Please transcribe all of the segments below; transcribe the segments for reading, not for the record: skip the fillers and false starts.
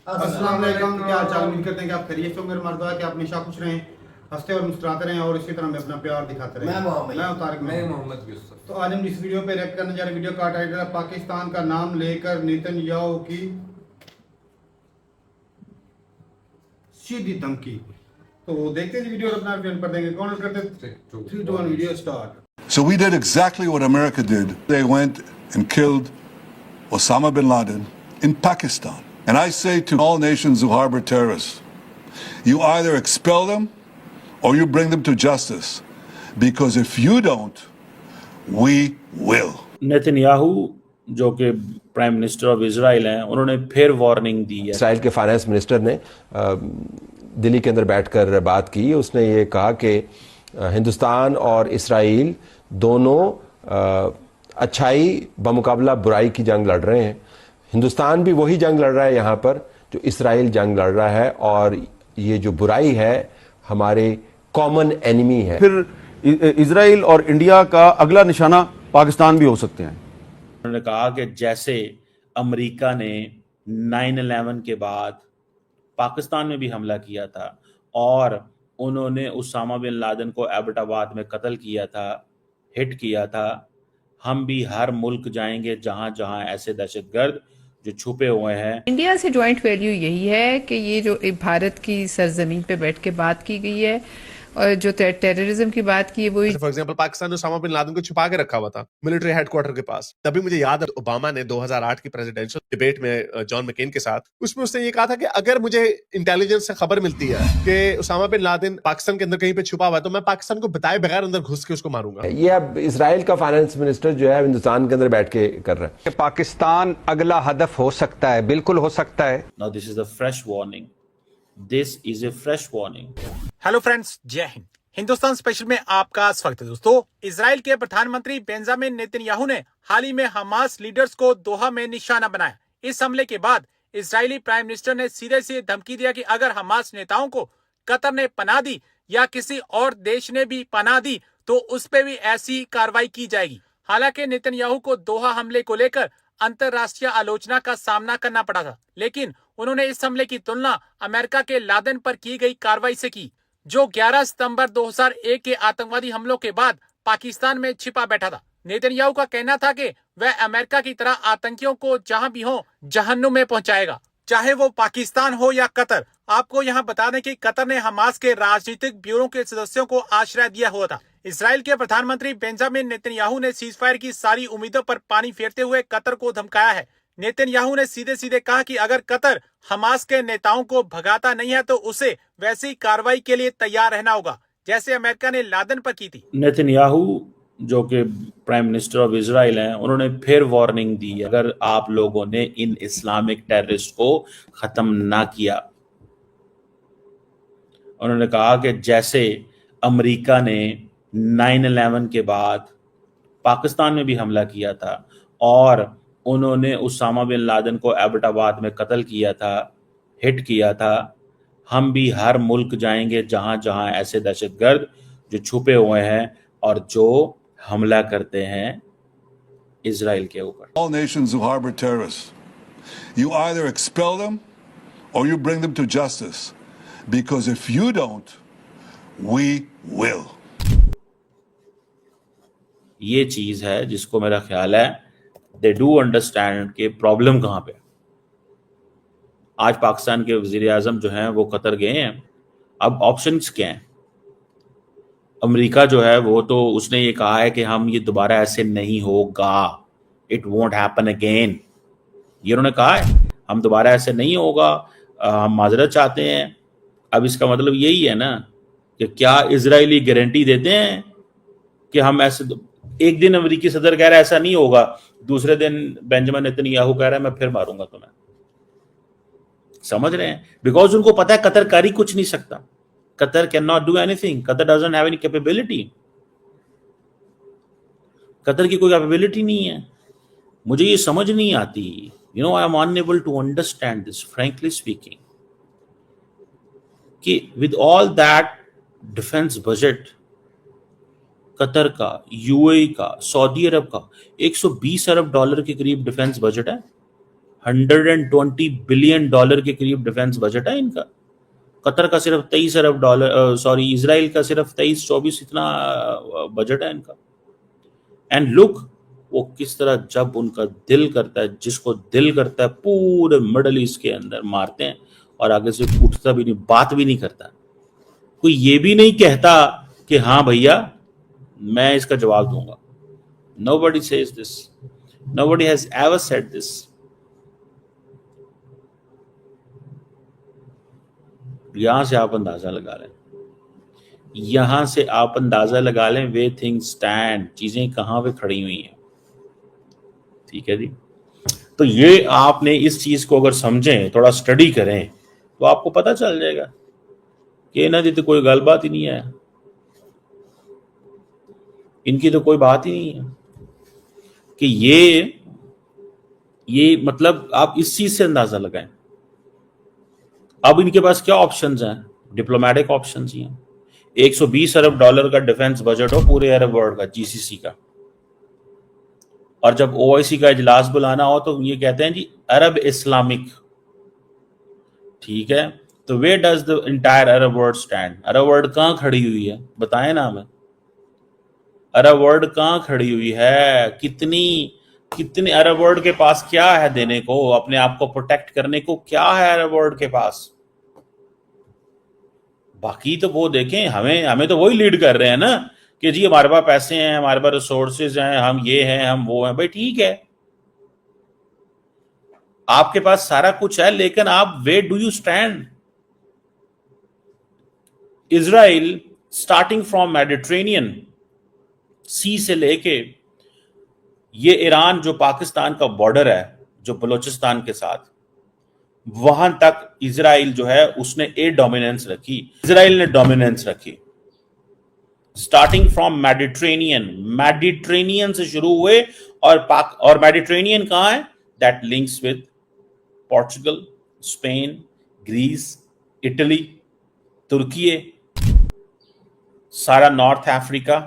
अस्सलाम वालेकुम, क्या हाल चाल? उम्मीद करते हैं कि आप खैरियत से होंगे। हमारा दुआ है कि आप हमेशा खुश रहें, हंसते और मुस्कुराते रहें और इसी तरह हमें अपना प्यार दिखाते रहें। मैं हूं तारिक मोहम्मद यूसुफ। तो आज हम इस वीडियो पे रिएक्ट करने जा रहे हैं। वीडियो का टाइटल है पाकिस्तान का नाम लेकर नेतन्याहू की सीधी धमकी। तो देखते हैं वीडियो और अपना रिव्यू कर देंगे। कौन करते हैं? 3 2 1 video start. So we did exactly what America did. They went and killed Osama bin Laden in Pakistan. And I say to all nations who harbor terrorists, you either expel them or you bring them to justice. Because if you don't, we will. Netanyahu जो कि prime minister of Israel हैं, उन्होंने फिर warning दी है। Israel के finance minister ने दिल्ली के अंदर बैठकर बात की। उसने ये कहा कि हिंदुस्तान और इसराइल दोनों अच्छाई बमुकाबला बुराई की जंग लड़ रहे हैं। हिंदुस्तान भी वही जंग लड़ रहा है यहाँ पर जो इसराइल जंग लड़ रहा है, और ये जो बुराई है हमारे कॉमन एनिमी है। फिर इजराइल और इंडिया का अगला निशाना पाकिस्तान भी हो सकते हैं। उन्होंने कहा कि जैसे अमेरिका ने 9/11 के बाद पाकिस्तान में भी हमला किया था और उन्होंने उसामा बिन लादेन को एबटाबाद में कत्ल किया था, हिट किया था, हम भी हर मुल्क जाएंगे जहां जहां ऐसे दहशतगर्द जो छुपे हुए हैं। इंडिया से जॉइंट वैल्यू यही है कि ये जो भारत की सरजमीन पे बैठ के बात की गई है और जो टेररिज्म की बात की है वो फॉर एग्जांपल पाकिस्तान ने उसामा बिन लादेन को छुपा के रखा हुआ था मिलिट्री हेडक्वार्टर के पास। तभी मुझे याद है ओबामा ने 2008 की प्रेसिडेंशियल डिबेट में जॉन मैकेन के साथ, उसमें उसने ये कहा था कि अगर मुझे इंटेलिजेंस से खबर मिलती है कि उसामा बिन लादेन पाकिस्तान के अंदर कहीं पे छुपा हुआ है तो मैं पाकिस्तान को बताए बगैर अंदर घुस के उसको मारूंगा। ये अब इसराइल का फाइनेंस मिनिस्टर जो है हिंदुस्तान के अंदर बैठ के कर रहा है। पाकिस्तान अगला हदफ हो सकता है, बिल्कुल हो सकता है। Now this is the fresh warning, this is a fresh warning. Hello friends, जय हिंद। हिंदुस्तान स्पेशल में आपका स्वागत है। दोस्तों, इजराइल के प्रधानमंत्री बेंजामिन नेतन्याहू ने हाल ही में हमास लीडर्स को दोहा में निशाना बनाया। इस हमले के बाद इजरायली प्राइम मिनिस्टर ने सीधे सीधे धमकी दिया कि अगर हमास नेताओं को कतर ने पनाह दी या किसी और देश ने भी पनाह दी तो उस पर भी ऐसी कार्रवाई की जाएगी। हालांकि नेतन्याहू को दोहा हमले को लेकर अंतरराष्ट्रीय आलोचना का सामना करना पड़ा था, लेकिन उन्होंने इस हमले की तुलना अमेरिका के लादेन पर की गई कार्रवाई से की, जो 11 सितंबर 2001 के आतंकवादी हमलों के बाद पाकिस्तान में छिपा बैठा था। नेतन्याहू का कहना था कि वह अमेरिका की तरह आतंकियों को जहां भी हो जहन्नुम में पहुंचाएगा, चाहे वो पाकिस्तान हो या कतर। आपको यहां बता दें कि कतर ने हमास के राजनीतिक ब्यूरो के सदस्यों को आश्रय दिया हुआ था। इजराइल के प्रधानमंत्री बेंजामिन नेतन्याहू ने सीजफायर की सारी उम्मीदों पर पानी फेरते हुए कतर को धमकाया है। नेतन्याहू ने सीधे सीधे कहा कि अगर कतर हमास के नेताओं को भगाता नहीं है तो उसे वैसी कार्रवाई के लिए तैयार रहना होगा जैसे अमेरिका ने लादेन पर की थी। नेतन्याहू जो कि प्राइम मिनिस्टर ऑफ इजराइल हैं, उन्होंने फिर वार्निंग दी, अगर आप लोगों ने इन इस्लामिक टेररिस्ट को खत्म ना किया। उन्होंने कहा कि जैसे अमेरिका ने 9/11 के बाद पाकिस्तान में भी हमला किया था और उन्होंने उसामा बिन लादेन को एबटाबाद में कत्ल किया था, हिट किया था, हम भी हर मुल्क जाएंगे जहां जहां ऐसे दहशतगर्द जो छुपे हुए हैं और जो हमला करते हैं इजराइल के ऊपर। All nations who harbor terrorists, you either expel them or you bring them to justice. Because if you don't, we will. ये चीज है जिसको मेरा ख्याल है दे डू अंडरस्टैंड कि प्रॉब्लम कहां पे। आज पाकिस्तान के वजीर आजम जो हैं वो कतर गए हैं। अब ऑप्शंस क्या हैं? अमेरिका जो है वो तो उसने ये कहा है कि हम ये दोबारा ऐसे नहीं होगा, इट वोंट हैपन अगेन। ये उन्होंने कहा है हम दोबारा ऐसे नहीं होगा, हम माजरत चाहते हैं। अब इसका मतलब यही है ना कि क्या इजरायली गारंटी देते हैं कि हम ऐसे, एक दिन अमेरिकी सदर कह रहा है ऐसा नहीं होगा, दूसरे दिन बेंजामिन नेतन्याहू कह रहा है मैं फिर मारूंगा तुम्हें। समझ रहे हैं? बिकॉज उनको पता है कतर कर ही कुछ नहीं सकता। Qatar can not do anything. Qatar doesn't have any capability. Qatar की कोई कैपेबिलिटी नहीं है। मुझे ये समझ नहीं आती, you know, I am unable to understand this, frankly speaking, कि with all that defence budget Qatar का, यूएई का, सऊदी अरब का $120 अरब के करीब डिफेंस बजट है। $120 बिलियन के करीब डिफेंस बजट है इनका। कतर का सिर्फ 23 अरब डॉलर, सॉरी इजराइल का सिर्फ 23-24 इतना बजट है इनका। एंड लुक वो किस तरह जब उनका दिल करता है, जिसको दिल करता है पूरे मिडल ईस्ट के अंदर मारते हैं और आगे से उठता भी नहीं, बात भी नहीं करता। कोई ये भी नहीं कहता कि हाँ भैया मैं इसका जवाब दूंगा। Nobody says this. Nobody has ever said this. यहां से आप अंदाजा लगा लें, यहां से आप अंदाजा लगा लें वे थिंग्स स्टैंड, चीजें कहां पे खड़ी हुई हैं। ठीक है जी। तो ये आपने इस चीज को अगर समझें, थोड़ा स्टडी करें, तो आपको पता चल जाएगा कि इन्हों की तो कोई गलबात ही नहीं है, इनकी तो कोई बात ही नहीं है कि ये मतलब आप इस चीज से अंदाजा लगाएं। अब इनके पास क्या ऑप्शंस हैं? डिप्लोमेटिक ऑप्शंस ही हैं। 120 अरब डॉलर का डिफेंस बजट हो पूरे अरब वर्ल्ड का, जीसीसी का, और जब ओआईसी का इजलास बुलाना हो तो ये कहते हैं जी अरब इस्लामिक। ठीक है, तो where does the entire Arab world stand? Arab world कहां खड़ी हुई है बताएं ना हमें। अरब वर्ल्ड कहां खड़ी हुई है? कितनी अरब वर्ल्ड के पास क्या है देने को, अपने आप को प्रोटेक्ट करने को क्या है अरब वर्ल्ड के पास? बाकी तो वो देखें, हमें तो वही लीड कर रहे हैं ना कि जी हमारे पास पैसे हैं, हमारे पास रिसोर्सेज हैं, हम ये हैं, हम वो हैं। भाई ठीक है, आपके पास सारा कुछ है, लेकिन आप where do you stand? Israel starting from Mediterranean sea से लेके ये ईरान जो पाकिस्तान का बॉर्डर है, जो बलोचिस्तान के साथ, वहां तक इजराइल जो है उसने डोमिनेंस रखी। इजराइल ने डोमिनेंस रखी स्टार्टिंग फ्रॉम मेडिटेरेनियन से शुरू हुए, और मेडिटेरेनियन कहां है? That links with Portugal, Spain, Greece, Italy, Turkey, सारा नॉर्थ अफ्रीका,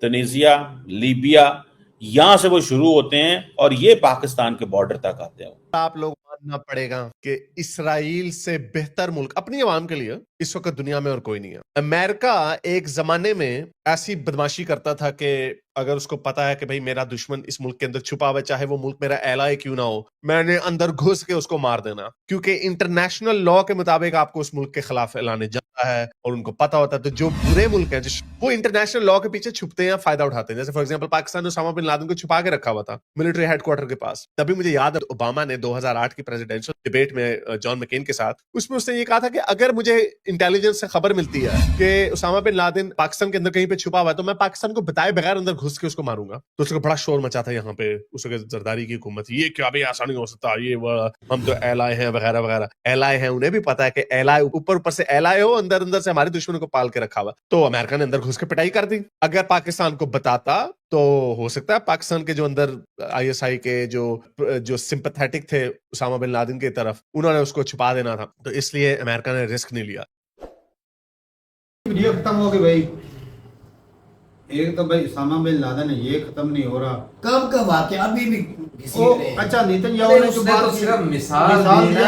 तुनिसिया, लीबिया, यहां से वो शुरू होते हैं और ये पाकिस्तान के बॉर्डर तक आते हैं। आप लोग मानना पड़ेगा कि इस्राइल से बेहतर मुल्क अपनी आवाम के लिए इस वक्त दुनिया में और कोई नहीं है। अमेरिका एक जमाने में ऐसी बदमाशी करता था कि अगर उसको पता है कि भाई मेरा दुश्मन इस मुल्क के अंदर छुपा हुआ है, चाहे वो मुल्क मेरा एलाय क्यों ना हो, मैंने अंदर घुस के उसको मार देना, क्योंकि इंटरनेशनल लॉ के मुताबिक आपको उस मुल्क के खिलाफ ऐलाने जाता है और उनको पता होता है। तो जो बुरे मुल्क हैं वो इंटरनेशनल लॉ के पीछे छुपते हैं, फायदा उठाते हैं। जैसे फॉर एग्जांपल पाकिस्तान ने उसामा बिन लादेन को छुपा के रखा हुआ था मिलिट्री हेडक्वार्टर के पास। तभी मुझे याद है ओबामा ने 2008 की प्रेसिडेंशियल डिबेट में जॉन मैकेन के साथ, उसमें उसने ये कहा था कि अगर मुझे इंटेलिजेंस से खबर मिलती है कि उसामा बिन लादेन पाकिस्तान के अंदर कहीं पे छुपा हुआ है, तो मैं पाकिस्तान को बताए बगैर अंदर घुस के उसको मारूंगा। तो उसका बड़ा शोर मचा था यहाँ पे, उसके जरदारी की हुकूमत, ये क्या भाई ऐसा नहीं हो सकता, ये हम तो एलाय हैं वगैरह वगैरह। एलाय हैं, उन्हें भी पता है कि एलाय ऊपर से एलाय हो, अंदर अंदर से हमारे दुश्मनों को पाल के रखा हुआ। तो अमेरिका ने अंदर घुस के पिटाई कर दी। अगर पाकिस्तान को बताता तो हो सकता है पाकिस्तान के जो अंदर आईएसआई के जो सिंपैथेटिक थे उसामा बिन लादेन की तरफ, उन्होंने उसको छुपा देना था। तो इसलिए अमेरिका ने रिस्क नहीं लिया। वीडियो खत्म हो गई भाई। एक तो भाई उसामा बिन लादेन है, ये खत्म नहीं हो रहा। कब का वाकया अभी भी अच्छा नेतन्याहू ने जो बात तो सिर्फ मिसाल दी ना,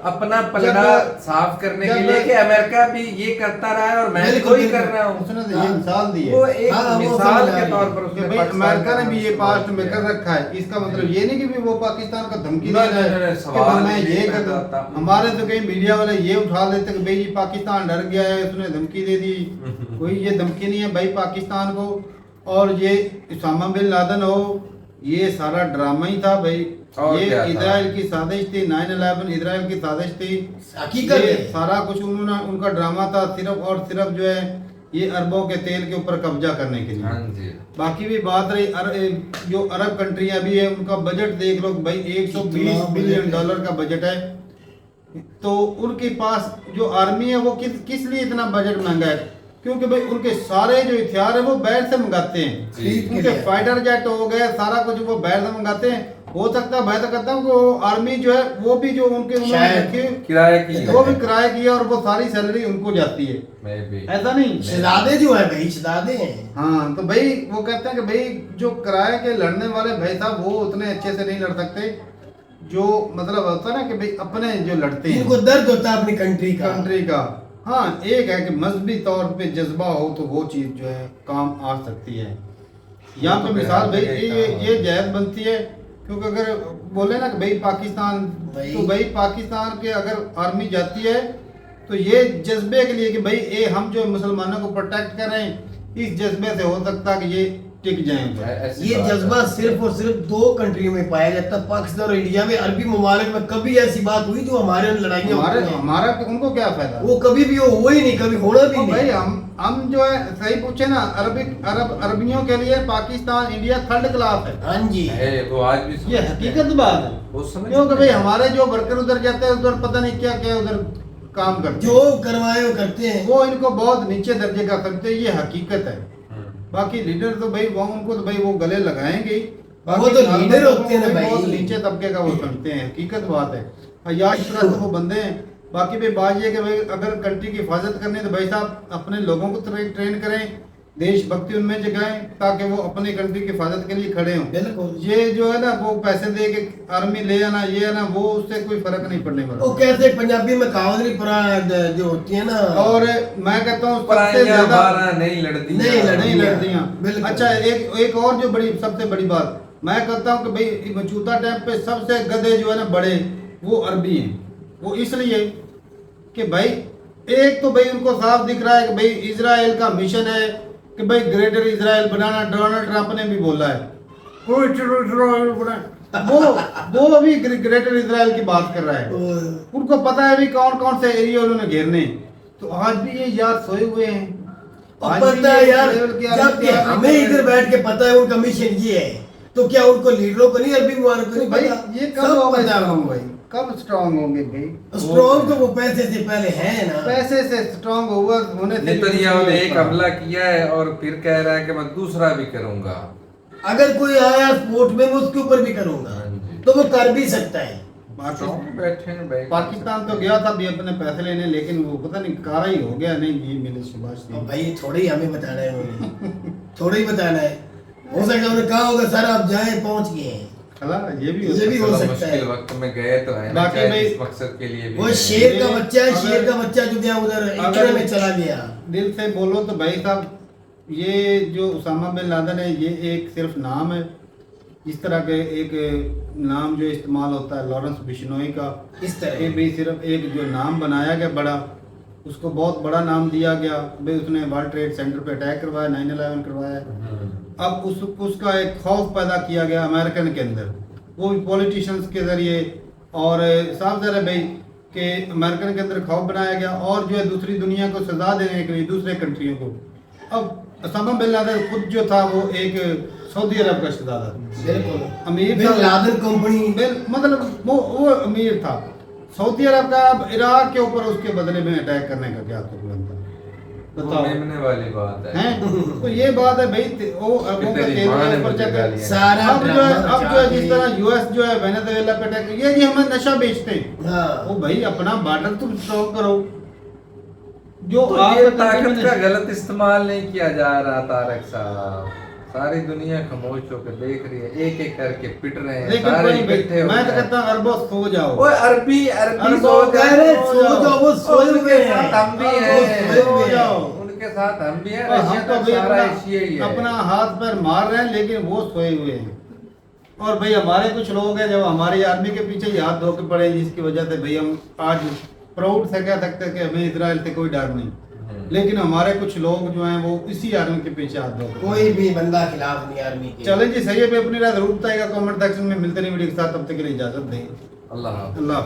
अपना पलड़ा साफ करने के लिए कि अमेरिका भी ये करता रहा है और मैं भी वही कर रहा हूँ। उसने तो ये मिसाल दी है, वो एक मिसाल के तौर पर कि भाई अमेरिका ने भी ये पास्ट में कर रखा है। इसका मतलब ये नहीं कि भी वो पाकिस्तान का धमकी दे रहा है कि मैं ये कर दूं। हमारे तो कई मीडिया वाले ये उठा लेते कि भाई ये पाकिस्तान डर गया है, उसने धमकी दे दी। कोई ये धमकी नहीं है भाई पाकिस्तान को। और ये उसामा बिन लादेन हो, ये सारा ड्रामा ही था भाई। ये इजराइल की साजिश थी, 9/11 इजराइल की साजिश थी, ये सारा कुछ उन्होंने उनका ड्रामा था, सिर्फ और सिर्फ जो है ये अरबों के तेल के ऊपर कब्जा करने के लिए। बाकी भी बात रही जो अरब कंट्रियां भी है, उनका बजट देख लो भाई, 120 बिलियन डॉलर का बजट है। तो उनके पास जो आर्मी है वो किस लिए इतना बजट महंगा है? क्योंकि भाई उनके सारे जो हथियार है वो बाहर से मंगाते हैं। उनके फाइटर जेट हो गए, सारा कुछ वो बाहर से मंगाते हैं। हो सकता है, मैं तो कहता हूँ कि आर्मी जो है वो भी जो उनके किराए की वो भी किराए की है और वो सारी सैलरी उनको जाती है। ऐसा नहीं, शहजादे जो है भाई, शहजादे हैं। हाँ, तो भाई वो कहते हैं कि भाई जो किराए के लड़ने वाले भाई साहब वो उतने अच्छे से नहीं लड़ सकते। जो मतलब होता है ना कि भाई अपने जो लड़ते हैं, इनको दर्द होता है अपनी कंट्री का। हाँ, एक है कि मजहबी तौर पे जज्बा हो तो वो चीज़ जो है काम आ सकती है। यहाँ पे मिसाल भाई ये जायज़ बनती है, क्योंकि अगर बोले ना कि भाई पाकिस्तान, तो भाई पाकिस्तान के अगर आर्मी जाती है तो ये जज्बे के लिए कि भाई ये हम जो मुसलमानों को प्रोटेक्ट कर रहे हैं, इस जज्बे से हो सकता है कि ये टिक जाएंगे। ये जज्बा सिर्फ और सिर्फ 2 कंट्रियों में पाया जाता है, पाकिस्तान और इंडिया में। अरबी ममालिक में कभी ऐसी बात हुई जो हमारे लड़ाइयाँ हमारा तो उनको क्या फायदा, वो कभी भी हुआ ही नहीं, कभी होना भी नहीं। भाई हम जो है सही पूछे ना, अरबियों के लिए पाकिस्तान इंडिया थर्ड क्लास है। हाँ जी, वो आज भी ये हकीकत बात है, क्योंकि भाई हमारे जो वर्कर उधर जाते हैं उधर पता नहीं क्या क्या उधर काम करते जो करवाए वो करते हैं, वो इनको बहुत नीचे दर्जे का करते हैं, ये हकीकत है। बाकी लीडर तो भाई वो उनको तो भाई वो गले लगाएंगे, वो तो लीडर होते हैं भाई, बहुत नीचे तबके का वो समझते हैं, हकीकत बात है। अयाश तरह से वो बंदे हैं। बाकी भाई बात ये कि भाई अगर कंट्री की हिफाजत करनी है तो भाई साहब अपने लोगों को ट्रेन करें, देशभक्ति उनमें जगाएं ताकि वो अपनी कंट्री की हिफाजत के लिए खड़े हों। बिल्कुल। ये जो है ना वो पैसे दे के आर्मी ले आना, ये है ना, वो उससे कोई फर्क नहीं पड़ने वाला। वो कैसे पंजाबी में कहावत जो होती है ना, और मैं कहता हूँ सबसे ज्यादा नहीं लड़ती लड़तियाँ। अच्छा, एक और जो बड़ी सबसे बड़ी बात मैं कहता हूँ कि भाई मौजूदा टाइम पे सबसे गधे जो है ना बड़े, वो अरबी हैं। वो इसलिए कि भाई एक तो भाई उनको साफ दिख रहा है कि भाई इजराइल का मिशन है कि भाई ग्रेटर इजराइल बनाना। डोनाल्ड ट्रंप ने भी बोला है वो अभी ग्रेटर इजराइल की बात कर रहा है। उनको पता है भी कौन कौन से एरिया उन्होंने घेरने। तो आज भी ये यार सोए हुए हैं। पता है यार, जबकि हमें इधर बैठ के पता है उनका मिशन ये है, तो क्या उनको लीडरों को नहीं, अरबी मुबारक को नहीं भाई पता? ये कब स्ट्रांग होंगे भाई? स्ट्रांग तो वो पैसे से पहले है ना, पैसे से स्ट्रांग होने से नेतन्याहू ने एक हमला किया है और फिर कह रहा है कि मैं दूसरा भी करूंगा। अगर कोई आया स्पोर्ट में मैं उसके ऊपर भी करूंगा, तो वो कर भी सकता है। पाकिस्तान तो गया था भी अपने पैसे लेने, लेकिन वो पता नहीं कारा ही हो गया। नहीं ये मिले सुभाष सिंह भाई थोड़ा ही हमें बताना है उन्होंने थोड़ा ही बताना है। हो सकता है उन्होंने कहा होगा सर आप जाए, पहुंच गए हैं। ये भी हो सकता है। वक्त में गए तो है ना, इस मकसद के लिए भी वो शेर का बच्चा है, शेर का बच्चा जो गया उधर इकरे में चला गया। दिल से बोलो तो भाई साहब, ये जो उसामा बिन लादेन है ये एक सिर्फ नाम है। इस तरह के एक नाम जो इस्तेमाल होता है लॉरेंस बिश्नोई का, इस तरह ये भी सिर्फ एक जो नाम बनाया गया बड़ा, उसको बहुत बड़ा नाम दिया गया। भाई उसने वर्ल्ड ट्रेड सेंटर पे अटैक करवाया, 9/11 करवाया। अब उसका एक खौफ पैदा किया गया अमेरिकन के अंदर, वो भी पॉलिटिशियंस के जरिए। और साफ ज़रा भाई कि अमेरिकन के अंदर खौफ बनाया गया और जो है दूसरी दुनिया को सजा देने के लिए दूसरे कंट्रियों को। अब उसामा बिन लादेन खुद जो था वो एक सऊदी अरब का शहजादा था, बिल्कुल अमीर बिन लादेन कंपनी, मतलब वो अमीर था सऊदी अरब का। अब इराक के ऊपर उसके बदले में अटैक करने का क्या तुरंत बताओ, वाली बात है। तो ये बात है भाई, वो अरबों का तेल सारा अब जो है जिस तरह यूएस जो है वेनेजुएला पे अटैक, ये जी हमें नशा बेचते हैं। वो भाई अपना बॉर्डर तुम स्ट्रॉन्ग करो। जो तो ये ताकत का गलत इस्तेमाल नहीं किया जा रहा तारक साहब, सारी दुनिया खामोश होकर देख रही है, एक एक करके पिट रहे हैं सारे इकट्ठे हो। मैं तो कहता हूं अरबों सो जाओ। ओए अरबी सो जाओ, वो सोए हुए हैं, हम भी हैं, उनके साथ हम भी हैं। हम तो सारा अपना हाथ पैर मार रहे हैं, लेकिन वो सोए हुए हैं। और भाई हमारे कुछ लोग हैं जब हमारी आर्मी के पीछे ही हाथ धो के पड़े, जिसकी वजह से भाई हम आज प्राउड से कह सकते हैं कि हमें इजराइल से कोई डर नहीं। लेकिन हमारे कुछ लोग जो हैं वो इसी आर्मी के पीछे हाथ धो, कोई भी बंदा खिलाफ नहीं आर्मी के। चलें जी, सही है। अपनी राय जरूर बताएगा कमेंट सेक्शन में। मिलते नहीं वीडियो के साथ, तब तक के लिए इजाजत दें। अल्लाह।